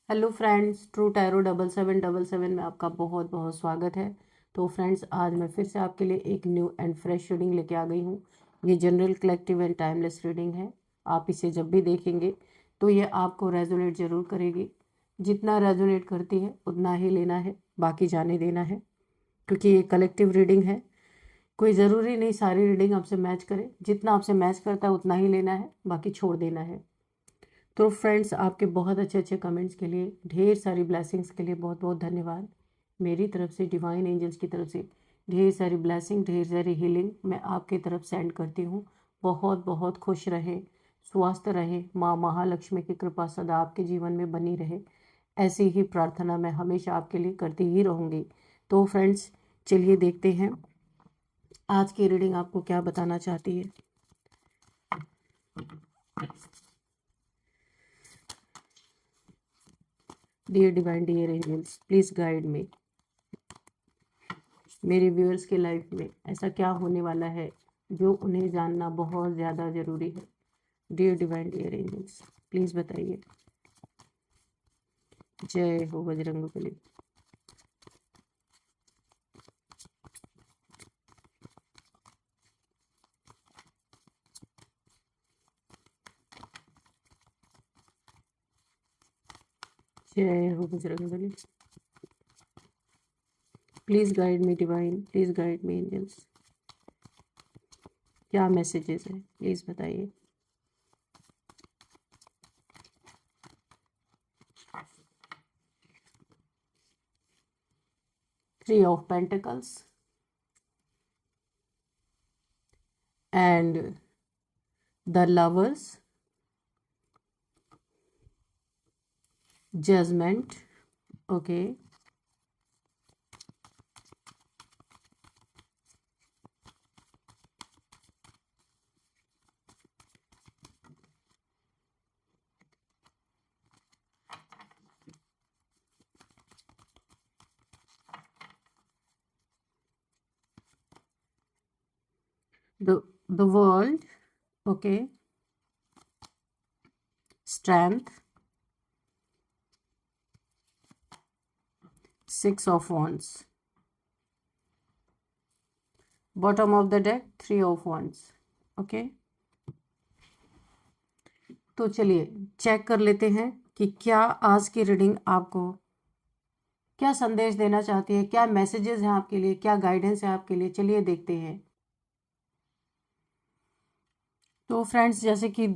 Hello friends, true tarot 7777 में आपका बहुत बहुत स्वागत है। तो फ्रेंड्स, आज मैं फिर से आपके लिए एक न्यू एंड फ्रेश रीडिंग लेके आ गई हूँ। ये general, collective and timeless reading है। आप इसे जब भी देखेंगे तो ये आपको रेजोनेट ज़रूर करेगी। जितना रेजोनेट करती है उतना ही लेना है, बाकी जाने देना है, क्योंकि ये कलेक्टिव रीडिंग है। कोई ज़रूरी नहीं सारी रीडिंग आपसे मैच करे। जितना आपसे मैच करता है उतना ही लेना है, बाकी छोड़ देना है। तो फ्रेंड्स, आपके बहुत अच्छे अच्छे कमेंट्स के लिए, ढेर सारी ब्लेसिंग्स के लिए बहुत बहुत धन्यवाद। मेरी तरफ से, डिवाइन एंजल्स की तरफ से ढेर सारी ब्लेसिंग, ढेर सारी हीलिंग मैं आपकी तरफ सेंड करती हूँ। बहुत बहुत खुश रहें, स्वस्थ रहें, माँ महालक्ष्मी की कृपा सदा आपके जीवन में बनी रहे। ऐसी ही प्रार्थना मैं हमेशा आपके लिए करती ही रहूँगी। तो फ्रेंड्स, चलिए देखते हैं आज की रीडिंग आपको क्या बताना चाहती है। Dear divine, dear angels, please guide me. मेरे व्यूअर्स के लाइफ में ऐसा क्या होने वाला है जो उन्हें जानना बहुत ज़्यादा ज़रूरी है। Dear divine, dear angels, please बताइए। जय हो बजरंगबली। जय हो Bajrangbali. Please guide me divine, please guide me angels. क्या मैसेजेस है, प्लीज़ बताइए। Three of pentacles and the lovers, judgment, okay, the world, okay, strength, six of wands, bottom of the deck three of wands, okay. तो चलिए check कर लेते हैं कि क्या आज की रीडिंग आपको क्या संदेश देना चाहती है, क्या मैसेजेस हैं आपके लिए, क्या गाइडेंस है आपके लिए। चलिए देखते हैं। तो फ्रेंड्स, जैसे कि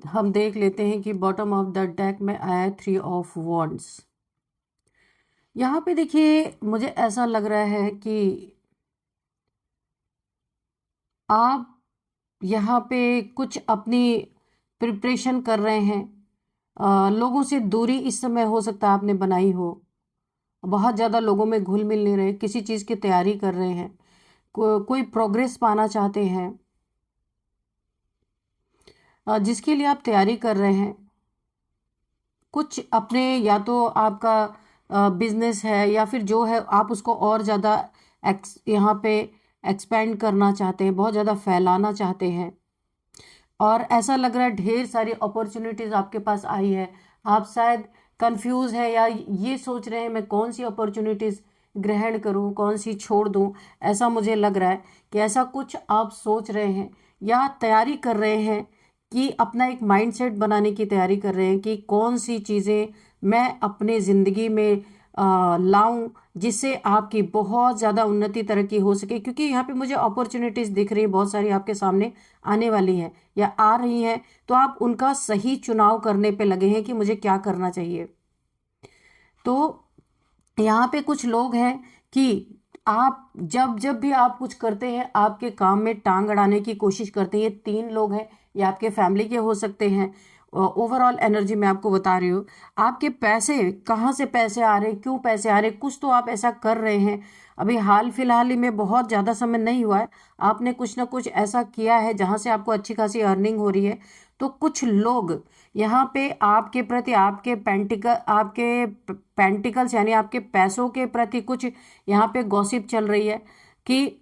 हम देख लेते हैं कि बॉटम ऑफ द डेक में आया थ्री ऑफ wands। यहाँ पे देखिए, मुझे ऐसा लग रहा है कि आप यहाँ पे कुछ अपनी प्रिपरेशन कर रहे हैं। लोगों से दूरी इस समय हो सकता है आपने बनाई हो। बहुत ज़्यादा लोगों में घुल मिल नहीं रहे, किसी चीज़ की तैयारी कर रहे हैं, कोई प्रोग्रेस पाना चाहते हैं। जिसके लिए आप तैयारी कर रहे हैं, कुछ अपने, या तो आपका बिजनेस है या फिर जो है आप उसको और ज़्यादा यहाँ पे एक्सपेंड करना चाहते हैं, बहुत ज़्यादा फैलाना चाहते हैं। और ऐसा लग रहा है ढेर सारी अपॉर्चुनिटीज़ आपके पास आई है। आप शायद कंफ्यूज है या ये सोच रहे हैं मैं कौन सी अपॉर्चुनिटीज़ ग्रहण करूं, कौन सी छोड़ दूं। ऐसा मुझे लग रहा है कि ऐसा कुछ आप सोच रहे हैं या तैयारी कर रहे हैं कि अपना एक माइंडसेट बनाने की तैयारी कर रहे हैं कि कौन सी चीज़ें मैं अपने ज़िंदगी में लाऊं जिससे आपकी बहुत ज़्यादा उन्नति तरक्की हो सके। क्योंकि यहाँ पे मुझे अपॉर्चुनिटीज़ दिख रही है, बहुत सारी आपके सामने आने वाली हैं या आ रही हैं। तो आप उनका सही चुनाव करने पे लगे हैं कि मुझे क्या करना चाहिए। तो यहाँ पे कुछ लोग हैं कि आप जब जब भी आप कुछ करते हैं, आपके काम में टांग अड़ाने की कोशिश करते हैं। ये तीन लोग हैं, ये आपके फैमिली के हो सकते हैं। ओवरऑल एनर्जी मैं आपको बता रही हूँ। आपके पैसे, कहाँ से पैसे आ रहे हैं, क्यों पैसे आ रहे हैं, कुछ तो आप ऐसा कर रहे हैं। अभी हाल फिलहाल ही में, बहुत ज़्यादा समय नहीं हुआ है, आपने कुछ ना कुछ ऐसा किया है जहाँ से आपको अच्छी खासी अर्निंग हो रही है। तो कुछ लोग यहाँ पे आपके प्रति, आपके पेंटिकल्स यानी आपके पैसों के प्रति कुछ यहाँ पे गॉसिप चल रही है कि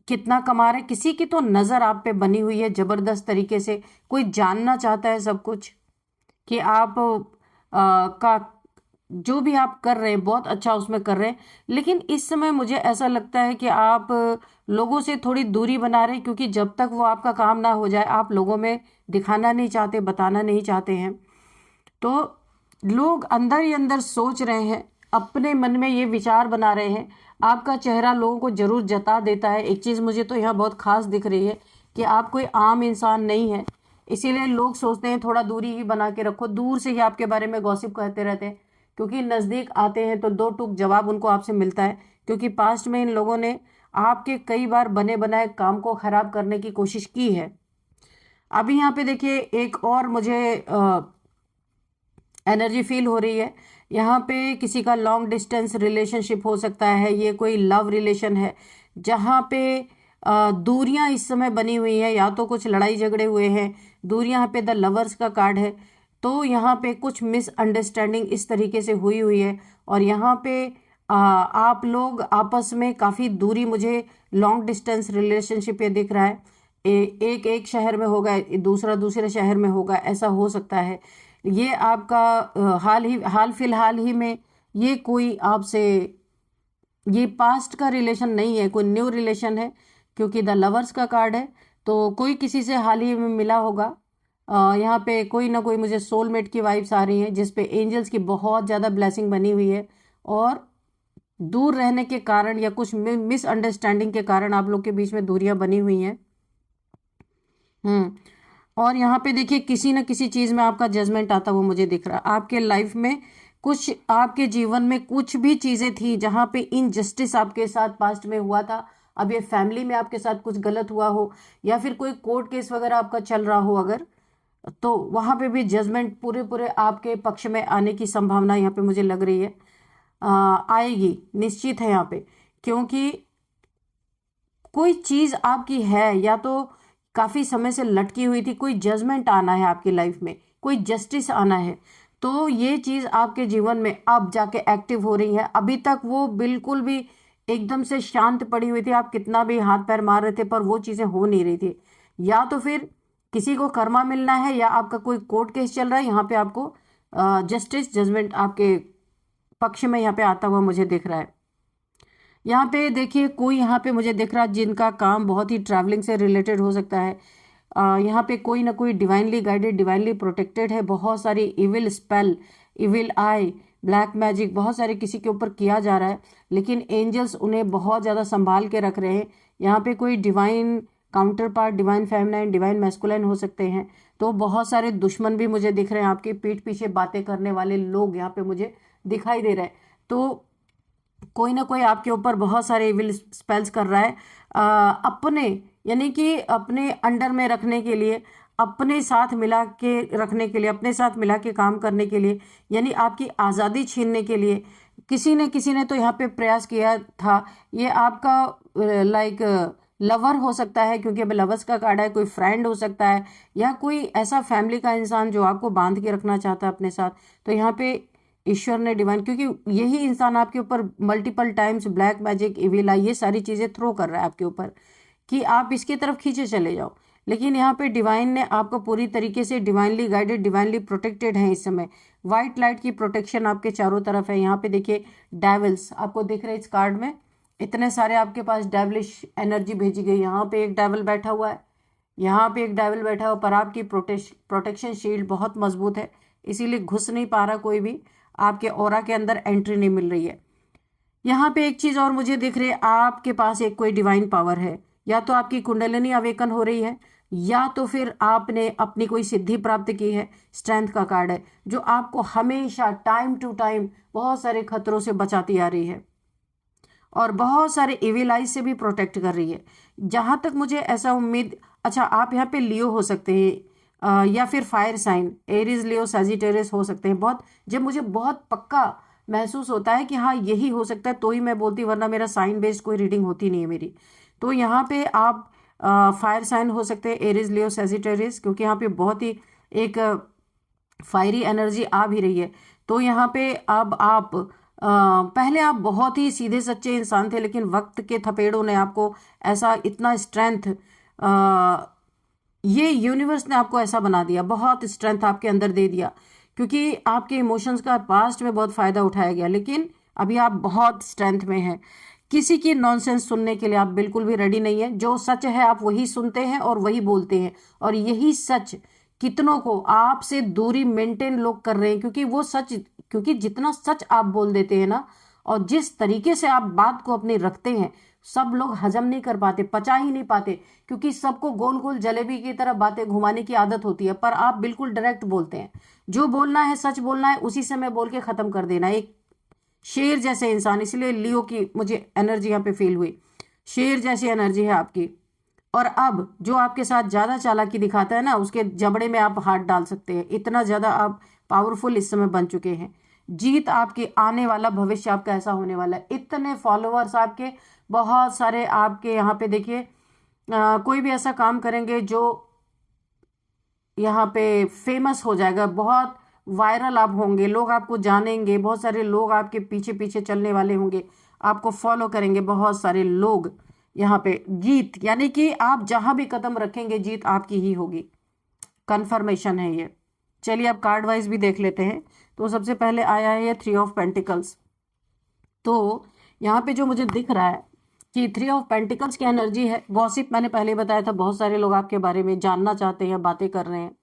कितना कमा रहे। किसी की तो नज़र आप पे बनी हुई है जबरदस्त तरीके से। कोई जानना चाहता है सब कुछ कि आप का जो भी आप कर रहे हैं बहुत अच्छा उसमें कर रहे हैं, लेकिन इस समय मुझे ऐसा लगता है कि आप लोगों से थोड़ी दूरी बना रहे हैं, क्योंकि जब तक वो आपका काम ना हो जाए आप लोगों में दिखाना नहीं चाहते, बताना नहीं चाहते हैं। तो लोग अंदर ही अंदर सोच रहे हैं, अपने मन में ये विचार बना रहे हैं। आपका चेहरा लोगों को जरूर जता देता है। एक चीज़ मुझे तो यहाँ बहुत खास दिख रही है कि आप कोई आम इंसान नहीं है, इसीलिए लोग सोचते हैं थोड़ा दूरी ही बना के रखो, दूर से ही आपके बारे में गॉसिप करते रहते हैं, क्योंकि नज़दीक आते हैं तो दो टूक जवाब उनको आपसे मिलता है, क्योंकि पास्ट में इन लोगों ने आपके कई बार बने बनाए काम को खराब करने की कोशिश की है। अभी यहाँ पे देखिए एक और मुझे एनर्जी फील हो रही है। यहाँ पे किसी का लॉन्ग डिस्टेंस रिलेशनशिप हो सकता है, ये कोई लव रिलेशन है जहाँ पे दूरियां इस समय बनी हुई हैं, या तो कुछ लड़ाई झगड़े हुए हैं। दूरियां यहाँ पे द लवर्स का कार्ड है, तो यहाँ पे कुछ मिसअंडरस्टैंडिंग इस तरीके से हुई हुई है, और यहाँ पे आप लोग आपस में काफ़ी दूरी, मुझे लॉन्ग डिस्टेंस रिलेशनशिप ये दिख रहा है। एक एक शहर में होगा, दूसरा दूसरे शहर में होगा, ऐसा हो सकता है। ये आपका हाल फिलहाल ही में ये कोई आपसे, ये पास्ट का रिलेशन नहीं है, कोई न्यू रिलेशन है, क्योंकि द लवर्स का कार्ड है। तो कोई किसी से हाल ही में मिला होगा। यहाँ पे कोई ना कोई मुझे सोलमेट की वाइब्स आ रही हैं, जिसपे एंजल्स की बहुत ज़्यादा ब्लेसिंग बनी हुई है, और दूर रहने के कारण या कुछ मिसअंडरस्टैंडिंग के कारण आप लोग के बीच में दूरियां बनी हुई हैं। और यहाँ पे देखिए किसी न किसी चीज़ में आपका जजमेंट आता हुआ मुझे दिख रहा है। आपके लाइफ में कुछ, आपके जीवन में कुछ भी चीज़ें थी जहाँ पे इनजस्टिस आपके साथ पास्ट में हुआ था, अब ये फैमिली में आपके साथ कुछ गलत हुआ हो, या फिर कोई कोर्ट केस वगैरह आपका चल रहा हो अगर, तो वहाँ पे भी जजमेंट पूरे पूरे आपके पक्ष में आने की संभावना यहाँ पे मुझे लग रही है। आएगी, निश्चित है यहाँ पे, क्योंकि कोई चीज आपकी है या तो काफी समय से लटकी हुई थी, कोई जजमेंट आना है आपकी लाइफ में, कोई जस्टिस आना है, तो ये चीज आपके जीवन में अब जाके एक्टिव हो रही है। अभी तक वो बिल्कुल भी एकदम से शांत पड़ी हुई थी, आप कितना भी हाथ पैर मार रहे थे पर वो चीजें हो नहीं रही थी। या तो फिर किसी को कर्मा मिलना है, या आपका कोई कोर्ट केस चल रहा है, यहाँ पे आपको जस्टिस जजमेंट आपके पक्ष में यहाँ पे आता हुआ मुझे दिख रहा है। यहाँ पे देखिए कोई यहाँ पे मुझे दिख रहा है जिनका काम बहुत ही ट्रैवलिंग से रिलेटेड हो सकता है। यहाँ पे कोई ना कोई डिवाइनली गाइडेड, डिवाइनली प्रोटेक्टेड है। बहुत सारी इविल स्पेल, इविल आई, ब्लैक मैजिक बहुत सारे किसी के ऊपर किया जा रहा है, लेकिन एंजल्स उन्हें बहुत ज़्यादा संभाल के रख रहे हैं। यहाँ पे कोई divine counter part, divine feminine, divine masculine हो सकते हैं। तो बहुत सारे दुश्मन भी मुझे दिख रहे हैं, आपके पीठ पीछे बातें करने वाले लोग यहाँ पे मुझे दिखाई दे रहे हैं। तो कोई ना कोई आपके ऊपर बहुत सारे इविल स्पेल्स कर रहा है, अपने, यानी कि अपने अंडर में रखने के लिए, अपने साथ मिला के रखने के लिए, अपने साथ मिला के काम करने के लिए, यानी आपकी आज़ादी छीनने के लिए किसी ने तो यहाँ पे प्रयास किया था। ये आपका लाइक लवर हो सकता है, क्योंकि अब लवर्स का कार्ड है, कोई फ्रेंड हो सकता है, या कोई ऐसा फैमिली का इंसान जो आपको बांध के रखना चाहता है अपने साथ। तो यहाँ पे ईश्वर ने डिवाइन, क्योंकि यही इंसान आपके ऊपर multiple times black magic, evil eye, ये सारी चीज़ें थ्रो कर रहा है आपके ऊपर कि आप इसकी तरफ खींचे चले जाओ। लेकिन यहाँ पे डिवाइन ने आपको पूरी तरीके से डिवाइनली गाइडेड, डिवाइनली प्रोटेक्टेड है इस समय। व्हाइट लाइट की प्रोटेक्शन आपके चारों तरफ है। यहाँ पे देखिए डेविल्स आपको दिख रहे हैं इस कार्ड में, इतने सारे आपके पास डेविलिश एनर्जी भेजी गई। यहाँ पे एक डेविल बैठा हुआ है, यहाँ पे एक डेविल बैठा हुआ, पर आपकी प्रोटेक्शन शील्ड बहुत मजबूत है, इसीलिए घुस नहीं पा रहा, कोई भी आपके ऑरा के अंदर एंट्री नहीं मिल रही है। यहाँ पे एक चीज और मुझे दिख रही है, आपके पास एक कोई डिवाइन पावर है, या तो आपकी कुंडलिनी अवेकन हो रही है, या तो फिर आपने अपनी कोई सिद्धि प्राप्त की है। स्ट्रेंथ का कार्ड है, जो आपको हमेशा टाइम टू टाइम बहुत सारे खतरों से बचाती आ रही है, और बहुत सारे इविल आइज से भी प्रोटेक्ट कर रही है। जहां तक मुझे ऐसा उम्मीद, अच्छा आप यहाँ पे लियो हो सकते हैं, या फिर फायर साइन एरीज, लियो, सैजिटेरियस हो सकते हैं। बहुत, जब मुझे बहुत पक्का महसूस होता है कि हाँ यही हो सकता है तो ही मैं बोलती, वरना मेरा साइन बेस्ड कोई रीडिंग होती नहीं है मेरी। तो यहाँ पे आप फायर साइन हो सकते हैं, एरीज, लियो, सैजिटेरियस, क्योंकि यहाँ पे बहुत ही एक फायरी एनर्जी आ भी रही है। तो यहाँ पे अब आप पहले आप बहुत ही सीधे सच्चे इंसान थे, लेकिन वक्त के थपेड़ों ने आपको ऐसा, इतना स्ट्रेंथ, ये यूनिवर्स ने आपको ऐसा बना दिया, बहुत स्ट्रेंथ आपके अंदर दे दिया क्योंकि आपके इमोशंस का पास्ट में बहुत फायदा उठाया गया, लेकिन अभी आप बहुत स्ट्रेंथ में हैं। किसी की नॉनसेंस सुनने के लिए आप बिल्कुल भी रेडी नहीं है। जो सच है आप वही सुनते हैं और वही बोलते हैं, और यही सच कितनों को आपसे दूरी मेंटेन लोग कर रहे हैं, क्योंकि वो सच, क्योंकि जितना सच आप बोल देते हैं ना, और जिस तरीके से आप बात को अपनी रखते हैं, सब लोग हजम नहीं कर पाते, पचा ही नहीं पाते, क्योंकि सबको गोल गोल जलेबी की तरह बातें घुमाने की आदत होती है। पर आप बिल्कुल डायरेक्ट बोलते हैं, जो बोलना है सच बोलना है, उसी समय बोल के खत्म कर देना। एक शेर जैसे इंसान, इसलिए लियो की मुझे एनर्जी यहाँ पे फील हुई, शेर जैसी एनर्जी है आपकी। और अब जो आपके साथ ज्यादा चालाकी दिखाता है ना, उसके जबड़े में आप हाथ डाल सकते हैं, इतना ज्यादा आप पावरफुल इस समय बन चुके हैं। जीत आपकी, आने वाला भविष्य आपका ऐसा होने वाला है। इतने फॉलोअर्स आपके, बहुत सारे आपके यहाँ पे देखिए, कोई भी ऐसा काम करेंगे जो यहाँ पे फेमस हो जाएगा, बहुत वायरल आप होंगे, लोग आपको जानेंगे, बहुत सारे लोग आपके पीछे पीछे चलने वाले होंगे, आपको फॉलो करेंगे बहुत सारे लोग। यहाँ पे जीत, यानी कि आप जहां भी कदम रखेंगे जीत आपकी ही होगी, कंफर्मेशन है ये। चलिए अब कार्ड वाइज भी देख लेते हैं। तो सबसे पहले आया है ये 3 ऑफ पेंटिकल्स। तो यहाँ पे जो मुझे दिख रहा है कि 3 ऑफ पेंटिकल्स की एनर्जी है। गॉसिप मैंने पहले बताया था, बहुत सारे लोग आपके बारे में जानना चाहते हैं, बातें कर रहे हैं।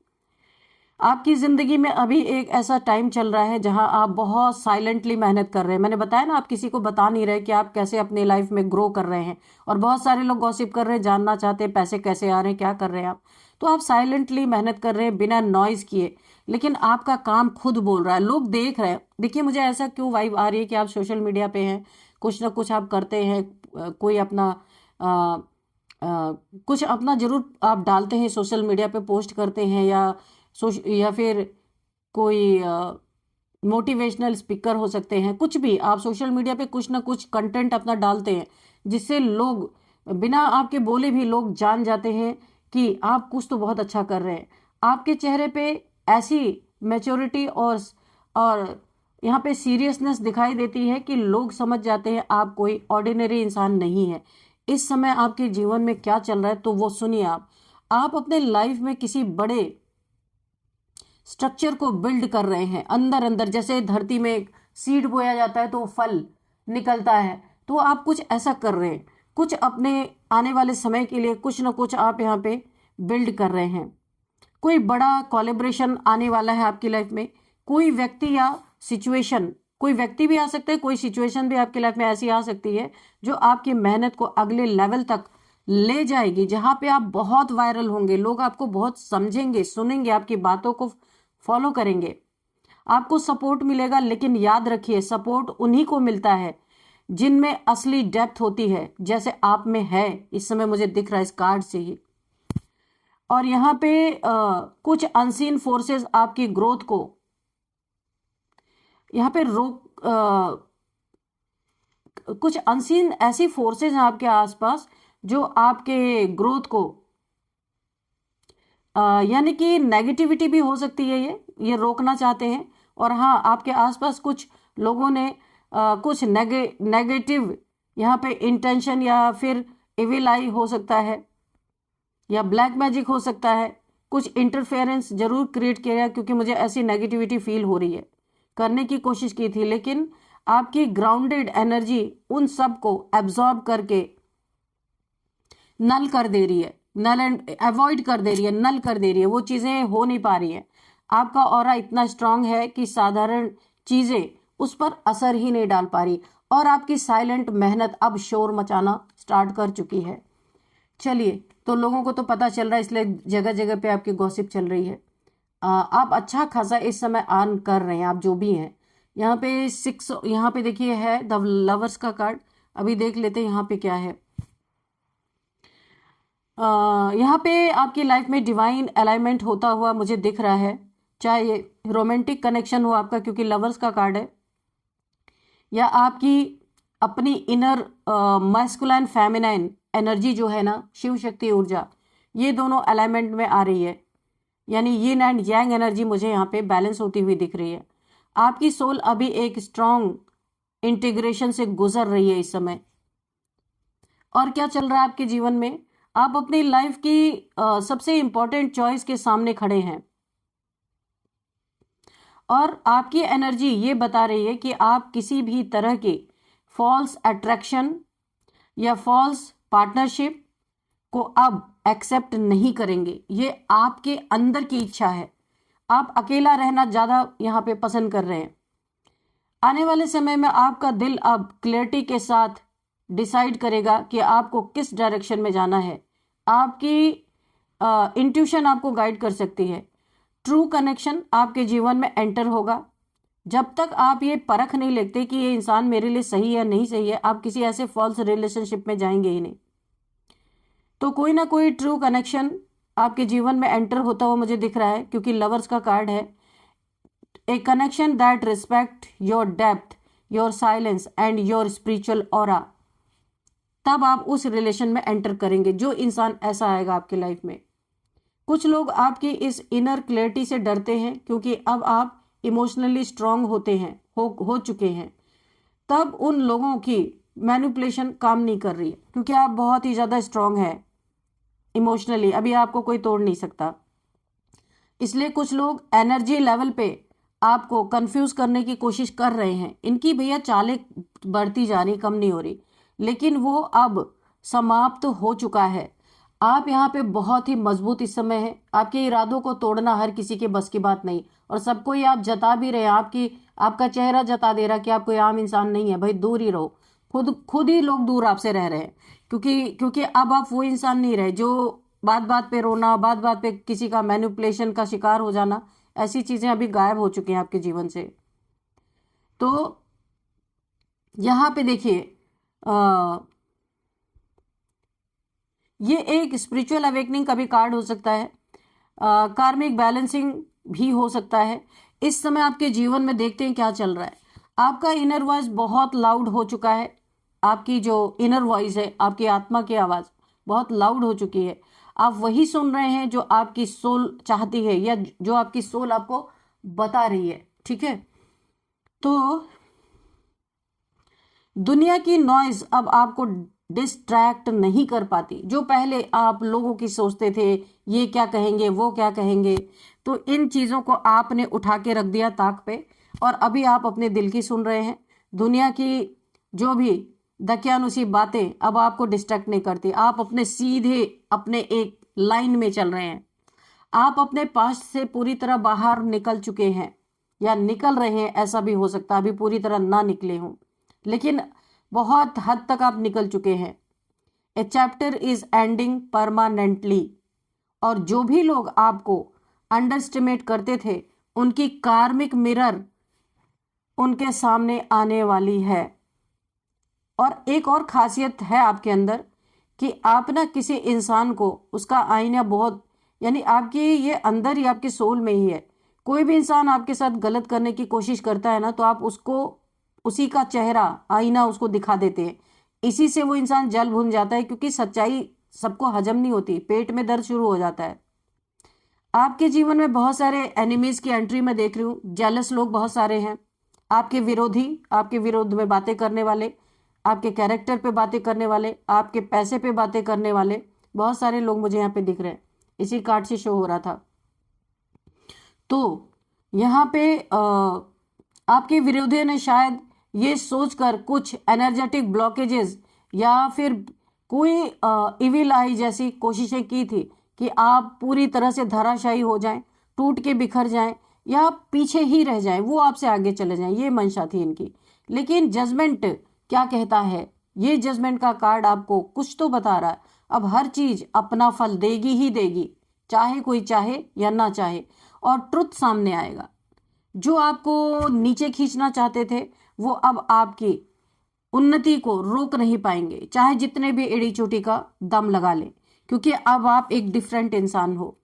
आपकी जिंदगी में अभी एक ऐसा टाइम चल रहा है जहां आप बहुत साइलेंटली मेहनत कर रहे हैं। मैंने बताया ना, आप किसी को बता नहीं रहे कि आप कैसे अपने लाइफ में ग्रो कर रहे हैं, और बहुत सारे लोग गॉसिप कर रहे हैं, जानना चाहते हैं पैसे कैसे आ रहे हैं, क्या कर रहे हैं आप। तो आप साइलेंटली मेहनत कर रहे हैं बिना नॉइज किए, लेकिन आपका काम खुद बोल रहा है, लोग देख रहे हैं। देखिए मुझे ऐसा क्यों वाइब आ रही है कि आप सोशल मीडिया पे हैं, कुछ ना कुछ आप करते हैं, कोई अपना आ, कुछ अपना जरूर आप डालते हैं सोशल मीडिया पे, पोस्ट करते हैं, या फिर कोई मोटिवेशनल स्पीकर हो सकते हैं, कुछ भी आप सोशल मीडिया पे कुछ ना कुछ कंटेंट अपना डालते हैं, जिससे लोग बिना आपके बोले भी लोग जान जाते हैं कि आप कुछ तो बहुत अच्छा कर रहे हैं। आपके चेहरे पे ऐसी मैच्योरिटी और यहाँ पे सीरियसनेस दिखाई देती है कि लोग समझ जाते हैं आप कोई ऑर्डिनरी इंसान नहीं है। इस समय आपके जीवन में क्या चल रहा है तो वो सुनिए। आप अपने लाइफ में किसी बड़े स्ट्रक्चर को बिल्ड कर रहे हैं अंदर अंदर, जैसे धरती में एक सीड बोया जाता है तो फल निकलता है, तो आप कुछ ऐसा कर रहे हैं, कुछ अपने आने वाले समय के लिए कुछ ना कुछ आप यहाँ पे बिल्ड कर रहे हैं। कोई बड़ा कोलैबोरेशन आने वाला है आपकी लाइफ में, कोई व्यक्ति या सिचुएशन, कोई व्यक्ति भी आ सकता है, कोई सिचुएशन भी आपकी लाइफ में ऐसी आ सकती है जो आपकी मेहनत को अगले लेवल तक ले जाएगी, जहां पे आप बहुत वायरल होंगे, लोग आपको बहुत समझेंगे, सुनेंगे, आपकी बातों को फॉलो करेंगे, आपको सपोर्ट मिलेगा। लेकिन याद रखिए, सपोर्ट उन्हीं को मिलता है जिनमें असली डेप्थ होती है, जैसे आप में है इस समय, मुझे दिख रहा है इस कार्ड से ही। और यहाँ पे कुछ अनसीन फोर्सेस आपकी ग्रोथ को यहाँ पे रोक, कुछ अनसीन ऐसी फोर्सेस हैं आपके आसपास जो आपके ग्रोथ को, यानी कि नेगेटिविटी भी हो सकती है, ये रोकना चाहते हैं। और हाँ, आपके आसपास कुछ लोगों ने कुछ नेगेटिव यहाँ पे इंटेंशन, या फिर इविल आई हो सकता है, या ब्लैक मैजिक हो सकता है, कुछ इंटरफेरेंस जरूर क्रिएट किया, क्योंकि मुझे ऐसी नेगेटिविटी फील हो रही है। करने की कोशिश की थी, लेकिन आपकी ग्राउंडेड एनर्जी उन सब को एब्जॉर्ब करके नल कर दे रही है, नल एंड अवॉइड कर दे रही है, नल कर दे रही है, वो चीजें हो नहीं पा रही है। आपका ऑरा इतना स्ट्रांग है कि साधारण चीजें उस पर असर ही नहीं डाल पा रही, और आपकी साइलेंट मेहनत अब शोर मचाना स्टार्ट कर चुकी है। चलिए, तो लोगों को तो पता चल रहा है, इसलिए जगह जगह पे आपकी गॉसिप चल रही है। आप अच्छा खासा इस समय अर्न कर रहे हैं, आप जो भी हैं। यहाँ पे 6, यहाँ पे देखिए है द लवर्स का कार्ड। अभी देख लेते हैं यहाँ पे क्या है। यहाँ पे आपकी लाइफ में डिवाइन अलाइनमेंट होता हुआ मुझे दिख रहा है, चाहे ये रोमांटिक कनेक्शन हो आपका, क्योंकि लवर्स का कार्ड है, या आपकी अपनी इनर मैस्कुलाइन फेमिनाइन एनर्जी जो है ना, शिव शक्ति ऊर्जा, ये दोनों अलाइनमेंट में आ रही है, यानी यिन एंड यांग एनर्जी मुझे यहाँ पे बैलेंस होती हुई दिख रही है। आपकी सोल अभी एक स्ट्रॉन्ग इंटीग्रेशन से गुजर रही है इस समय। और क्या चल रहा है आपके जीवन में, आप अपनी लाइफ की सबसे इंपॉर्टेंट चॉइस के सामने खड़े हैं, और आपकी एनर्जी ये बता रही है कि आप किसी भी तरह के फॉल्स अट्रैक्शन या फॉल्स पार्टनरशिप को अब एक्सेप्ट नहीं करेंगे। ये आपके अंदर की इच्छा है। आप अकेला रहना ज़्यादा यहाँ पे पसंद कर रहे हैं। आने वाले समय में आपका दिल अब क्लैरिटी के साथ डिसाइड करेगा कि आपको किस डायरेक्शन में जाना है। आपकी इंट्यूशन आपको गाइड कर सकती है। ट्रू कनेक्शन आपके जीवन में एंटर होगा। जब तक आप ये परख नहीं लेते कि ये इंसान मेरे लिए सही है या नहीं सही है, आप किसी ऐसे फॉल्स रिलेशनशिप में जाएंगे ही नहीं। तो कोई ना कोई ट्रू कनेक्शन आपके जीवन में एंटर होता हुआ मुझे दिख रहा है, क्योंकि लवर्स का कार्ड है। ए connection that respect your depth, your silence and your spiritual aura. तब आप उस रिलेशन में एंटर करेंगे। जो इंसान ऐसा आएगा आपकी लाइफ में। कुछ लोग आपकी इस इनर क्लैरिटी से डरते हैं, क्योंकि अब आप इमोशनली स्ट्रांग होते हैं, हो चुके हैं। तब उन लोगों की मैनिपुलेशन काम नहीं कर रही है, क्योंकि आप बहुत ही ज़्यादा स्ट्रांग है इमोशनली। अभी आपको कोई तोड़ नहीं सकता। इसलिए कुछ लोग एनर्जी लेवल पे आपको कंफ्यूज करने की कोशिश कर रहे हैं। इनकी भैया चालें बढ़ती जा रही, कम नहीं हो रही, लेकिन वो अब समाप्त हो चुका है। आप यहाँ पे बहुत ही मजबूत इस समय है। आपके इरादों को तोड़ना हर किसी के बस की बात नहीं, और सबको ये आप जता भी रहे हैं। आपका चेहरा जता दे रहा कि आप कोई आम इंसान नहीं है। भाई दूर ही रहो। खुद ही लोग दूर आपसे रह रहे हैं, क्योंकि अब आप वो इंसान नहीं रहे जो बात बात पे रोना, बात बात पे किसी का मैनिपुलेशन का शिकार हो जाना, ऐसी चीजें अभी गायब हो चुकी हैं आपके जीवन से। तो यहाँ पे देखिए, ये एक स्पिरिचुअल अवेकनिंग का भी कार्ड हो सकता है। कार्मिक बैलेंसिंग भी हो सकता है। इस समय आपके जीवन में देखते हैं क्या चल रहा है। आपका इनर वॉइस बहुत लाउड हो चुका है। आपकी जो इनर वॉइस है, आपकी आत्मा की आवाज़ बहुत लाउड हो चुकी है। आप वही सुन रहे हैं जो आपकी सोल चाहती है, या जो आपकी सोल आपको बता रही है। ठीक है, तो दुनिया की नॉइज अब आपको डिस्ट्रैक्ट नहीं कर पाती। जो पहले आप लोगों की सोचते थे, ये क्या कहेंगे, वो क्या कहेंगे, तो इन चीज़ों को आपने उठा के रख दिया ताक पे, और अभी आप अपने दिल की सुन रहे हैं। दुनिया की जो भी दकियानुसी बातें अब आपको डिस्ट्रैक्ट नहीं करती। आप अपने सीधे अपने एक लाइन में चल रहे हैं। आप अपने पास्ट से पूरी तरह बाहर निकल चुके हैं, या निकल रहे हैं, ऐसा भी हो सकता है। अभी पूरी तरह ना निकले हों, लेकिन बहुत हद तक आप निकल चुके हैं। ए चैप्टर इज एंडिंग परमानेंटली। और जो भी लोग आपको अंडरस्टिमेट करते थे, उनकी कार्मिक मिरर उनके सामने आने वाली है। और एक और खासियत है आपके अंदर कि आप ना किसी इंसान को, उसका आईना बहुत, यानी आपकी ये अंदर ही, आपके सोल में ही है। कोई भी इंसान आपके साथ गलत करने की कोशिश करता है ना, तो आप उसको उसी का चेहरा, आईना उसको दिखा देते हैं। इसी से वो इंसान जल भुन जाता है, क्योंकि सच्चाई सबको हजम नहीं होती, पेट में दर्द शुरू हो जाता है। आपके जीवन में बहुत सारे एनिमीज की एंट्री मैं देख रही हूँ। जेलस लोग बहुत सारे हैं। आपके विरोधी, आपके विरोध में बातें करने वाले, आपके कैरेक्टर पे बातें करने वाले, आपके पैसे पे बातें करने वाले बहुत सारे लोग मुझे यहाँ पे दिख रहे हैं। इसी कार्ड से शो हो रहा था। तो यहाँ पे आपके विरोधी ने शायद ये सोचकर कुछ एनर्जेटिक ब्लॉकेजेस या फिर कोई इविल आई जैसी कोशिशें की थी कि आप पूरी तरह से धराशायी हो जाएं, टूट के बिखर जाएं, या पीछे ही रह जाएं, वो आपसे आगे चले जाएं। ये मंशा थी इनकी। लेकिन जजमेंट क्या कहता है? ये जजमेंट का कार्ड आपको कुछ तो बता रहा है। अब हर चीज अपना फल देगी ही देगी, चाहे कोई चाहे या ना चाहे, और ट्रुथ सामने आएगा। जो आपको नीचे खींचना चाहते थे, वो अब आपकी उन्नति को रोक नहीं पाएंगे, चाहे जितने भी एड़ी चोटी का दम लगा ले, क्योंकि अब आप एक डिफरेंट इंसान हो।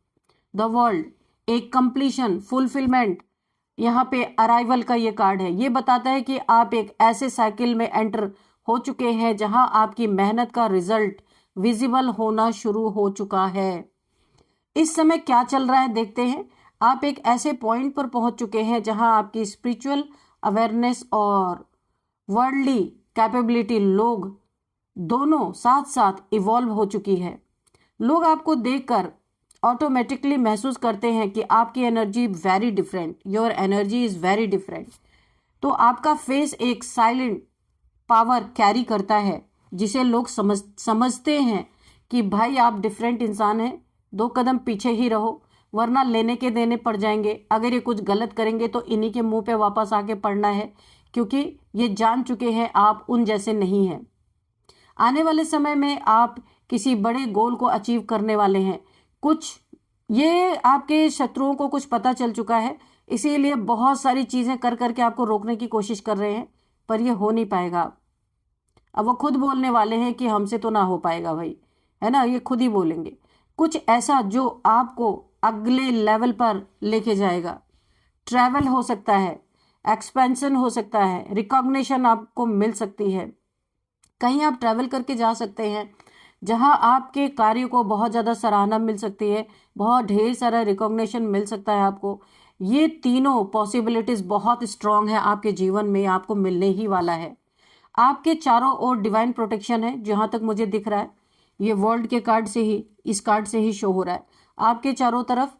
द वर्ल्ड, एक कंप्लीशन, फुलफिलमेंट, यहाँ पे अराइवल का ये कार्ड है। ये बताता है कि आप एक ऐसे साइकिल में एंटर हो चुके हैं जहां आपकी मेहनत का रिजल्ट विजिबल होना शुरू हो चुका है। इस समय क्या चल रहा है देखते हैं। आप एक ऐसे पॉइंट पर पहुंच चुके हैं जहां आपकी स्पिरिचुअल अवेयरनेस और वर्ल्डली कैपेबिलिटी लोग दोनों साथ साथ इवॉल्व हो चुकी है। लोग आपको देखकर ऑटोमेटिकली महसूस करते हैं कि आपकी energy very different, your energy is very different. तो आपका फेस एक साइलेंट पावर कैरी करता है जिसे लोग समझते हैं कि भाई आप डिफरेंट इंसान हैं, 2 कदम पीछे ही रहो वरना लेने के देने पड़ जाएंगे। अगर ये कुछ गलत करेंगे तो इन्हीं के मुंह पे वापस आके पड़ना है, क्योंकि ये जान चुके हैं आप उन जैसे नहीं हैं। आने वाले समय में आप किसी बड़े गोल को अचीव करने वाले हैं। कुछ ये आपके शत्रुओं को कुछ पता चल चुका है, इसीलिए बहुत सारी चीजें कर करके आपको रोकने की कोशिश कर रहे हैं, पर ये हो नहीं पाएगा। अब वो खुद बोलने वाले हैं कि हमसे तो ना हो पाएगा भाई, है ना, ये खुद ही बोलेंगे कुछ ऐसा जो आपको अगले लेवल पर लेके जाएगा। ट्रैवल हो सकता है, एक्सपेंशन हो सकता है, रिकॉग्निशन आपको मिल सकती है। कहीं आप ट्रैवल करके जा सकते हैं जहां आपके कार्य को बहुत ज़्यादा सराहना मिल सकती है, बहुत ढेर सारा रिकॉग्निशन मिल सकता है आपको। ये तीनों पॉसिबिलिटीज बहुत स्ट्रांग है आपके जीवन में, आपको मिलने ही वाला है। आपके चारों ओर डिवाइन प्रोटेक्शन है, जहां तक मुझे दिख रहा है। ये वर्ल्ड के कार्ड से ही, इस कार्ड से ही शो हो रहा है। आपके चारों तरफ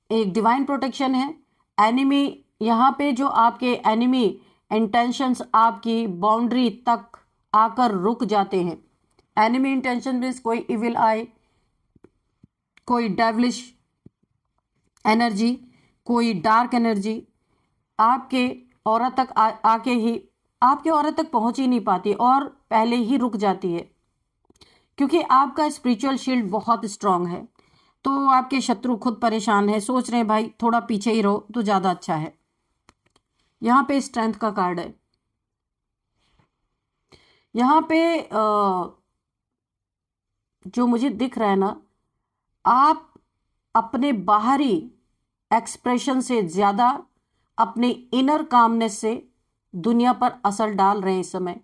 एक डिवाइन प्रोटेक्शन है। एनिमी, यहाँ पे जो आपके एनिमी इंटेंशंस आपकी बाउंड्री तक आकर रुक जाते हैं। एनिमी इंटेंशन मीन्स कोई इविल आई, कोई डेविलिश एनर्जी, कोई डार्क एनर्जी आपके औरत तक आके ही आपके औरत तक पहुंच ही नहीं पाती और पहले ही रुक जाती है, क्योंकि आपका स्पिरिचुअल शील्ड बहुत स्ट्रांग है। तो आपके शत्रु खुद परेशान है, सोच रहे हैं भाई थोड़ा पीछे ही रहो तो ज्यादा अच्छा है। यहाँ पे स्ट्रेंथ का कार्ड है। यहाँ पे जो मुझे दिख रहा है ना, आप अपने बाहरी एक्सप्रेशन से ज्यादा अपने इनर कामनेस से दुनिया पर असर डाल रहे हैं इस समय।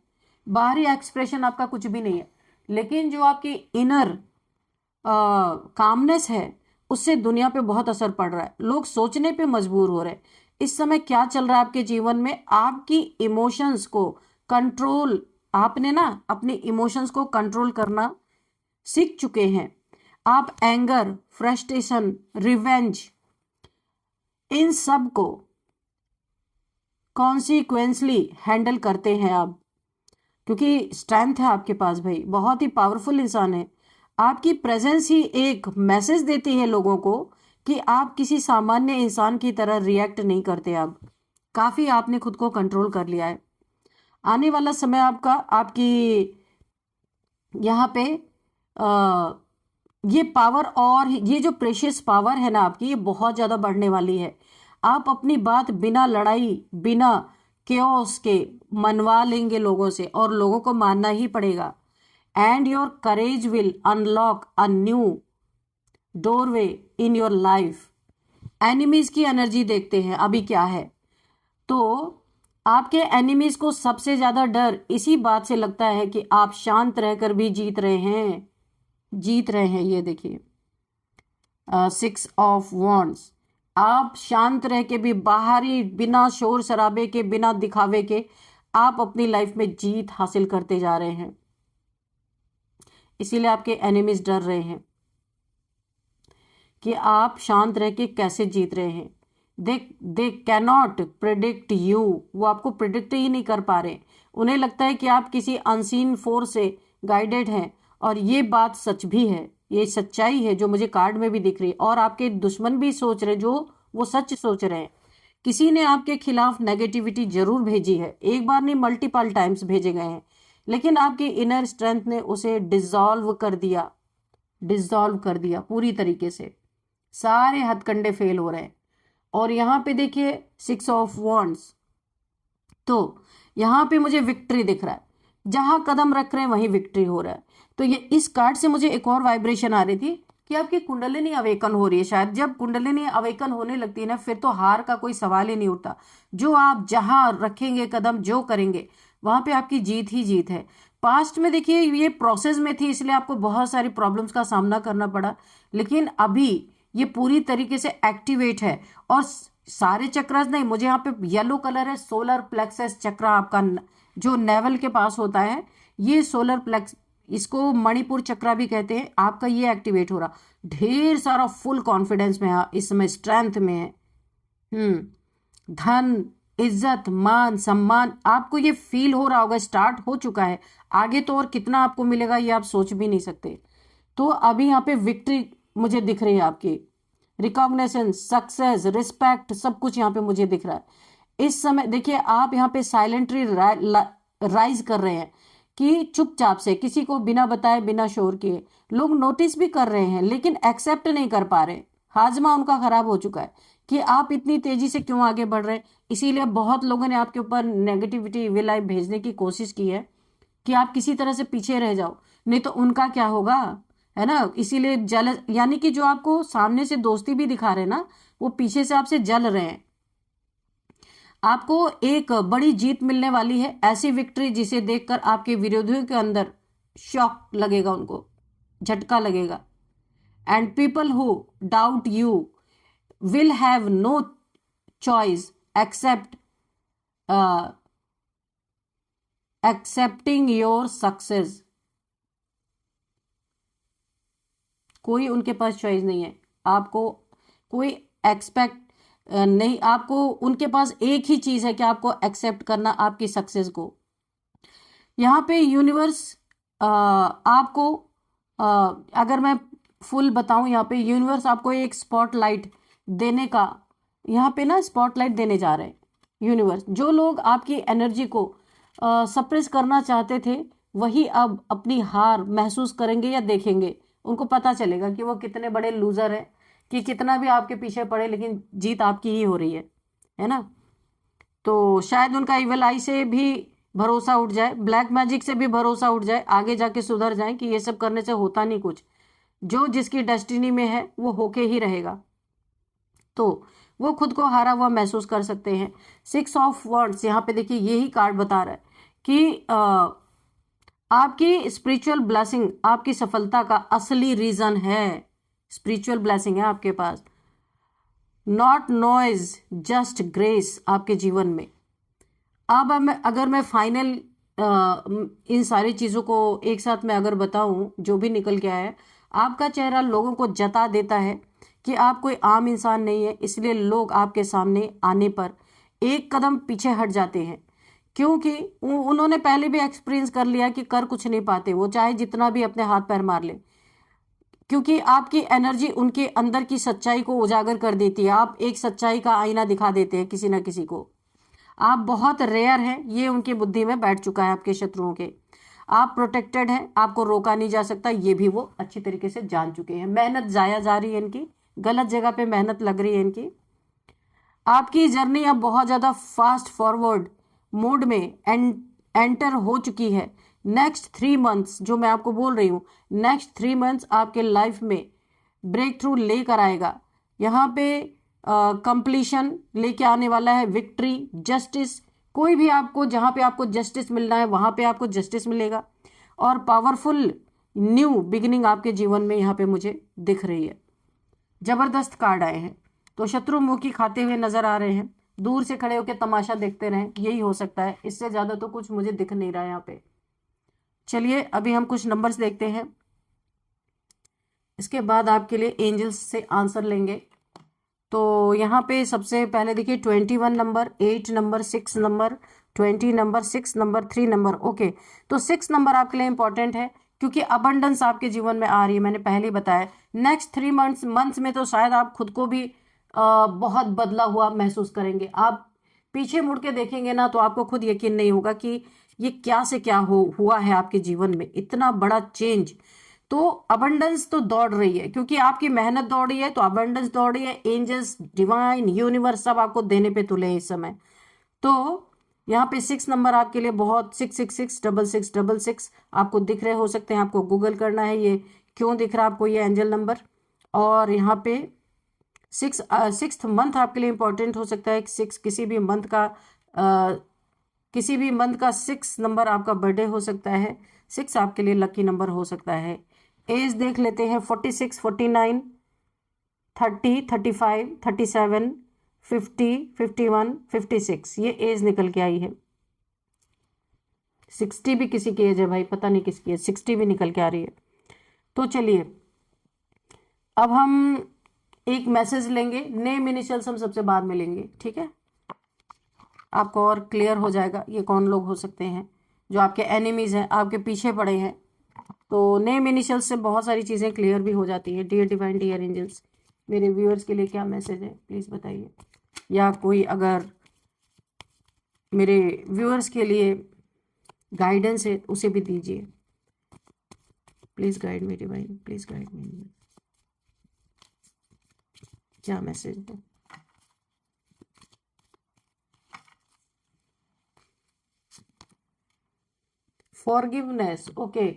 बाहरी एक्सप्रेशन आपका कुछ भी नहीं है, लेकिन जो आपकी इनर कामनेस है उससे दुनिया पे बहुत असर पड़ रहा है। लोग सोचने पे मजबूर हो रहे हैं इस समय क्या चल रहा है आपके जीवन में। आपकी इमोशंस को कंट्रोल, आपने ना अपने इमोशंस को कंट्रोल करना सीख चुके हैं। आप एंगर, फ्रस्ट्रेशन, रिवेंज, इन सब को कॉन्सिक्वेंसली हैंडल करते हैं आप, क्योंकि स्ट्रेंथ है आपके पास भाई, बहुत ही पावरफुल इंसान है। आपकी प्रेजेंस ही एक मैसेज देती है लोगों को कि आप किसी सामान्य इंसान की तरह रिएक्ट नहीं करते। आप काफी आपने खुद को कंट्रोल कर लिया है। आने वाला समय आपका, आपकी यहाँ पे ये पावर और ये जो प्रेशियस पावर है ना आपकी, ये बहुत ज्यादा बढ़ने वाली है। आप अपनी बात बिना लड़ाई, बिना केओस के मनवा लेंगे लोगों से, और लोगों को मानना ही पड़ेगा। And your courage will unlock a new doorway in your life. Enemies की एनर्जी देखते हैं अभी क्या है। तो आपके एनिमीज को सबसे ज्यादा डर इसी बात से लगता है कि आप शांत रहकर भी जीत रहे हैं, जीत रहे हैं। ये देखिए 6 ऑफ वॉन्ड्स, आप शांत रह के भी, बाहरी बिना शोर शराबे के, बिना दिखावे के, आप अपनी लाइफ में जीत हासिल करते जा रहे हैं। इसीलिए आपके एनिमीज डर रहे हैं कि आप शांत रह के कैसे जीत रहे हैं। दे कैनॉट प्रिडिक्ट यू, वो आपको प्रिडिक्ट ही नहीं कर पा रहे। उन्हें लगता है कि आप किसी अनसीन फोर्स से गाइडेड हैं, और ये बात सच भी है, ये सच्चाई है जो मुझे कार्ड में भी दिख रही है। और आपके दुश्मन भी सोच रहे, जो वो सच सोच रहे हैं। किसी ने आपके खिलाफ नेगेटिविटी जरूर भेजी है, एक बार नहीं मल्टीपल टाइम्स भेजे गए हैं, लेकिन आपकी इनर स्ट्रेंथ ने उसे डिसॉल्व कर दिया, डिसॉल्व कर दिया पूरी तरीके से। सारे हथकंडे फेल हो रहे हैं। और यहाँ पे देखिए 6 ऑफ वॉन्ड्स, तो यहाँ पे मुझे विक्ट्री दिख रहा है, जहां कदम रख रहे हैं वहीं विक्ट्री हो रहा है। तो ये इस कार्ड से मुझे एक और वाइब्रेशन आ रही थी कि आपकी कुंडलिनी अवेकन हो रही है। शायद जब कुंडलिनी अवेकन होने लगती है ना, फिर तो हार का कोई सवाल ही नहीं उठता। जो आप जहां रखेंगे कदम, जो करेंगे, वहां पे आपकी जीत ही जीत है। पास्ट में देखिए ये प्रोसेस में थी, इसलिए आपको बहुत सारी प्रॉब्लम्स का सामना करना पड़ा, लेकिन अभी ये पूरी तरीके से एक्टिवेट है। और सारे चक्रास नहीं, मुझे यहाँ पे येलो कलर है, सोलर प्लेक्सस चक्र आपका जो नेवल के पास होता है, ये सोलर इसको मणिपुर चक्रा भी कहते हैं, आपका ये एक्टिवेट हो रहा, ढेर सारा फुल कॉन्फिडेंस में है, इस समय स्ट्रेंथ में है। धन, इज्जत, मान, सम्मान, आपको ये फील हो रहा होगा, स्टार्ट हो चुका है। आगे तो और कितना आपको मिलेगा ये आप सोच भी नहीं सकते। तो अभी यहाँ पे विक्ट्री मुझे दिख रही है आपकी, रिकॉग्निशन, सक्सेस, रिस्पेक्ट, सब कुछ यहाँ पे मुझे दिख रहा है। इस समय देखिए आप यहाँ पे साइलेंटली राइज कर रहे हैं कि चुपचाप से, किसी को बिना बताए, बिना शोर किए। लोग नोटिस भी कर रहे हैं लेकिन एक्सेप्ट नहीं कर पा रहे, हाजमा उनका खराब हो चुका है कि आप इतनी तेजी से क्यों आगे बढ़ रहे हैं। इसीलिए बहुत लोगों ने आपके ऊपर नेगेटिविटी विलाइफ भेजने की कोशिश की है कि आप किसी तरह से पीछे रह जाओ, नहीं तो उनका क्या होगा, है ना। इसीलिए जल, यानी कि जो आपको सामने से दोस्ती भी दिखा रहे हैं ना, वो पीछे से आपसे जल रहे हैं। आपको एक बड़ी जीत मिलने वाली है, ऐसी विक्ट्री जिसे देखकर आपके विरोधियों के अंदर शॉक लगेगा, उनको झटका लगेगा। And people who doubt you will have no choice except accepting your success. कोई उनके पास चॉइस नहीं है, आपको कोई एक्सपेक्ट नहीं, आपको उनके पास एक ही चीज है कि आपको एक्सेप्ट करना आपकी सक्सेस को। यहाँ पे यूनिवर्स आपको अगर मैं फुल बताऊं, यहाँ पे यूनिवर्स आपको एक स्पॉटलाइट देने का, यहाँ पे ना स्पॉटलाइट देने जा रहे हैं यूनिवर्स। जो लोग आपकी एनर्जी को सप्रेस करना चाहते थे, वही अब अपनी हार महसूस करेंगे या देखेंगे। उनको पता चलेगा कि वो कितने बड़े लूजर हैं, कि कितना भी आपके पीछे पड़े लेकिन जीत आपकी ही हो रही है ना। तो शायद उनका इविल आई से भी भरोसा उठ जाए, ब्लैक मैजिक से भी भरोसा उठ जाए, आगे जाके सुधर जाए कि ये सब करने से होता नहीं कुछ, जो जिसकी डेस्टिनी में है वो होके ही रहेगा। तो वो खुद को हारा हुआ महसूस कर सकते हैं। 6 ऑफ वॉन्ड्स यहाँ पे देखिए, यही कार्ड बता रहा है कि आपकी स्पिरिचुअल ब्लेसिंग, आपकी सफलता का असली रीजन है, स्पिरिचुअल ब्लेसिंग है आपके पास, नॉट नॉइज, जस्ट ग्रेस आपके जीवन में। अब अगर मैं फाइनल इन सारी चीज़ों को एक साथ में अगर बताऊं, जो भी निकल के आया है, आपका चेहरा लोगों को जता देता है कि आप कोई आम इंसान नहीं है, इसलिए लोग आपके सामने आने पर एक कदम पीछे हट जाते हैं, क्योंकि उन्होंने पहले भी एक्सपीरियंस कर लिया कि कर कुछ नहीं पाते, वो चाहे जितना भी अपने हाथ पैर मार ले, क्योंकि आपकी एनर्जी उनके अंदर की सच्चाई को उजागर कर देती है। आप एक सच्चाई का आईना दिखा देते हैं किसी ना किसी को। आप बहुत रेयर हैं, ये उनकी बुद्धि में बैठ चुका है आपके शत्रुओं के। आप प्रोटेक्टेड हैं, आपको रोका नहीं जा सकता, ये भी वो अच्छी तरीके से जान चुके हैं। मेहनत जाया जा रही है इनकी, गलत जगह पे मेहनत लग रही है इनकी। आपकी जर्नी अब बहुत ज़्यादा फास्ट फॉरवर्ड मोड में एंटर हो चुकी है। नेक्स्ट 3 मंथ्स, जो मैं आपको बोल रही हूँ, नेक्स्ट 3 मंथ्स आपके लाइफ में ब्रेक थ्रू लेकर आएगा। यहाँ पे कंप्लीशन लेके आने वाला है, विक्ट्री, जस्टिस। कोई भी आपको, जहाँ पे आपको जस्टिस मिलना है वहाँ पे आपको जस्टिस मिलेगा, और पावरफुल न्यू बिगिनिंग आपके जीवन में यहाँ पे मुझे दिख रही है। जबरदस्त कार्ड आए हैं। तो शत्रु मुखी खाते हुए नजर आ रहे हैं, दूर से खड़े होकर तमाशा देखते रहें, यही हो सकता है, इससे ज्यादा तो कुछ मुझे दिख नहीं रहा है यहाँ पे। चलिए अभी हम कुछ नंबर्स देखते हैं, इसके बाद आपके लिए एंजल्स से आंसर लेंगे। तो यहाँ पे सबसे पहले देखिए 21 number, 8 number, 6 number, 20 number, 6 number, 3 number. Okay, तो 6 नंबर आपके लिए इंपॉर्टेंट है क्योंकि अबंडेंस आपके जीवन में आ रही है, मैंने पहले ही बताया। नेक्स्ट 3 मंथ्स में तो शायद आप खुद को भी बहुत बदला हुआ महसूस करेंगे। आप पीछे मुड़ के देखेंगे ना तो आपको खुद यकीन नहीं होगा कि ये क्या से क्या हुआ है आपके जीवन में, इतना बड़ा चेंज। तो अबंडेंस तो दौड़ रही है क्योंकि आपकी मेहनत दौड़ रही है, तो अबंडेंस दौड़ रही है। एंजल्स, डिवाइन, यूनिवर्स सब आपको देने पे तुले हैं इस समय। तो यहाँ पे 6 नंबर आपके लिए बहुत, 6666666 आपको दिख रहे हो सकते हैं। आपको गूगल करना है ये क्यों दिख रहा है आपको ये एंजल नंबर। और यहाँ पे 6th मंथ आपके लिए इंपॉर्टेंट हो सकता है। 6 किसी भी मंथ का 6 नंबर आपका बर्थडे हो सकता है। 6 आपके लिए लकी नंबर हो सकता है। एज देख लेते हैं, 46, 49, 30, 35, 37, 50, 51, 56, ये एज निकल के आई है। 60 भी किसी की एज है भाई, पता नहीं किसकी है, 60 भी निकल के आ रही है। तो चलिए अब हम एक मैसेज लेंगे, नेम इनिशियल्स हम सबसे बाद में लेंगे, ठीक है। आपको और क्लियर हो जाएगा ये कौन लोग हो सकते हैं जो आपके एनिमीज हैं, आपके पीछे पड़े हैं। तो नेम इनिशियल्स से बहुत सारी चीज़ें क्लियर भी हो जाती है। डियर डिवाइन, डियर एंजल्स, मेरे व्यूअर्स के लिए क्या मैसेज है प्लीज़ बताइए, या कोई अगर मेरे व्यूअर्स के लिए गाइडेंस है उसे भी दीजिए। Please guide me divine, please guide मी, क्या मैसेज है। Forgiveness, okay.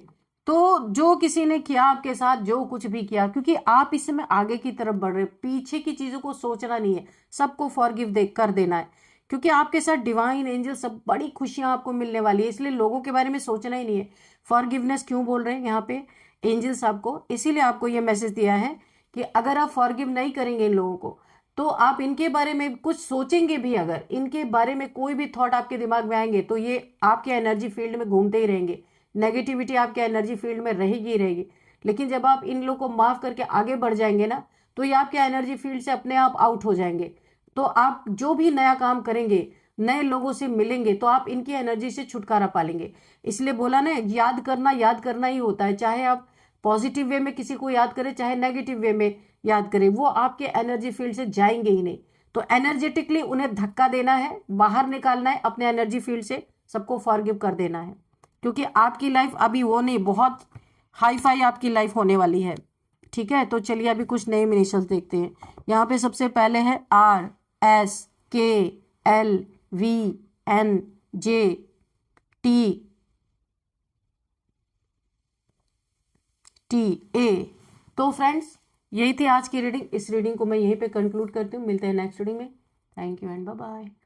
तो जो किसी ने किया आपके साथ, जो कुछ भी किया, क्योंकि आप इस समय आगे की तरफ बढ़ रहे, पीछे की चीजों को सोचना नहीं है, सबको फॉरगिव दे कर देना है, क्योंकि आपके साथ डिवाइन एंजल सब बड़ी खुशियां आपको मिलने वाली है, इसलिए लोगों के बारे में सोचना ही नहीं है। फॉरगिवनेस क्यों बोल रहे हैं यहाँ पे एंजल्स आपको, इसीलिए आपको ये मैसेज दिया है कि अगर आप फॉरगिव नहीं करेंगे इन लोगों को, तो आप इनके बारे में कुछ सोचेंगे भी, अगर इनके बारे में कोई भी थॉट आपके दिमाग में आएंगे तो ये आपके एनर्जी फील्ड में घूमते ही रहेंगे, नेगेटिविटी आपके एनर्जी फील्ड में रहेगी ही रहेगी। लेकिन जब आप इन लोगों को माफ करके आगे बढ़ जाएंगे ना, तो ये आपके एनर्जी फील्ड से अपने आप आउट हो जाएंगे। तो आप जो भी नया काम करेंगे, नए लोगों से मिलेंगे, तो आप इनकी एनर्जी से छुटकारा पालेंगे। इसलिए बोला ना, याद करना ही होता है, चाहे आप पॉजिटिव वे में किसी को याद करें चाहे नेगेटिव वे में याद करें, वो आपके एनर्जी फील्ड से जाएंगे ही नहीं। तो एनर्जेटिकली उन्हें धक्का देना है, बाहर निकालना है अपने एनर्जी फील्ड से, सबको फॉरगिव कर देना है, क्योंकि आपकी लाइफ अभी वो नहीं, बहुत हाई फाई आपकी लाइफ होने वाली है, ठीक है। तो चलिए अभी कुछ नए इनिशियल्स देखते हैं। यहाँ पे सबसे पहले है RSKLVNJTTA। तो फ्रेंड्स यही थी आज की रीडिंग, इस रीडिंग को मैं यहीं पे कंक्लूड करती हूँ, मिलते हैं नेक्स्ट रीडिंग में। Thank you and bye bye.